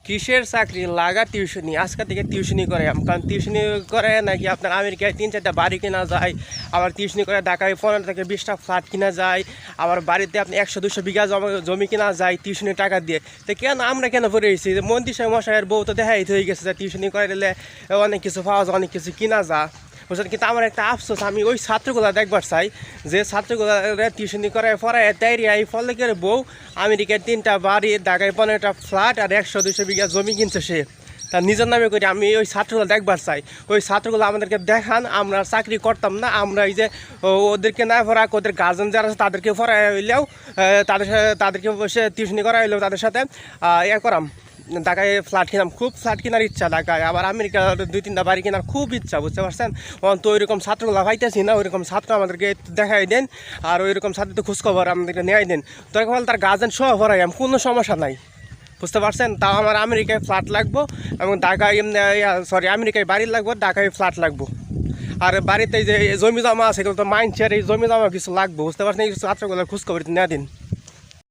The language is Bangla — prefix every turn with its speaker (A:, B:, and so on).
A: কিসের চাকরি লাগা টিউশনি আজকে থেকে টিউশনি করে কারণ টিউশনি করে নাকি আপনার আমেরিকায় 3-4টা বাড়ি কেনা যায়, আবার টিউশনি করে ঢাকায় 15 থেকে 20টা ফ্ল্যাট কিনা যায়, আবার বাড়িতে আপনি 100-200 বিঘা জমি কিনা যায় টিউশনির টাকা দিয়ে। তো কেন আমরা কেন পড়ে এসেছি যে মন্ত্রী সাহেব মশাইয়ের বউ তো দেখাই হয়ে গেছে যে টিউশনি করে দিলে অনেক কিছু পাওয়া যায়, অনেক কিছু কিনা যায় বুঝলেন। কিন্তু আমার একটা আফসোস, আমি ওই ছাত্রগুলো দেখবার চাই যে ছাত্রগুলো টিউশনি করে পড়ায় তাইরি এই ফলে করে বউ আমেরিকার 3টা বাড়ি, ঢাকায় 15টা ফ্ল্যাট আর 100-200 বিঘা জমি কিনছে সে তার নিজের নামে করি। আমি ওই ছাত্রগুলো দেখবার চাই, ওই ছাত্রগুলো আমাদেরকে দেখান। আমরা চাকরি করতাম না, আমরা এই যে ওদেরকে না পড়াক, ওদের গার্জেন যারা আছে তাদেরকে পড়াই হইলেও তাদেরকে বসে টিউশনি করা হইলেও তাদের সাথে করাম। ঢাকায় ফ্ল্যাট কিনাম, খুব ফ্ল্যাট কেনার ইচ্ছা ঢাকায়, আবার আমেরিকার 2-3টা বাড়ি কেনার খুব ইচ্ছা, বুঝতে পারছেন। তো ওইরকম ছাত্রগুলো পাইতেছি না, ওইরকম ছাত্র আমাদেরকে দেখাই দেন, আর ওইরকম ছাত্র তো খোঁজখবর আমাদেরকে নেওয়াই দেন। তখন তার গার্জেন সহ ভরাই কোনো সমস্যা নাই, বুঝতে পারছেন। তাও আমার আমেরিকায় ফ্ল্যাট লাগবো এবং ঢাকায় আমেরিকায় বাড়ি লাগবো, ঢাকায় ফ্ল্যাট লাগবো। আর বাড়িতে যে জমি জমা আছে এগুলো তো মাইন্ড শেয়ার, এই জমি জমা কিছু লাগবো, বুঝতে পারছেন। এই ছাত্রগুলো খোঁজখবর নেওয়া দিন।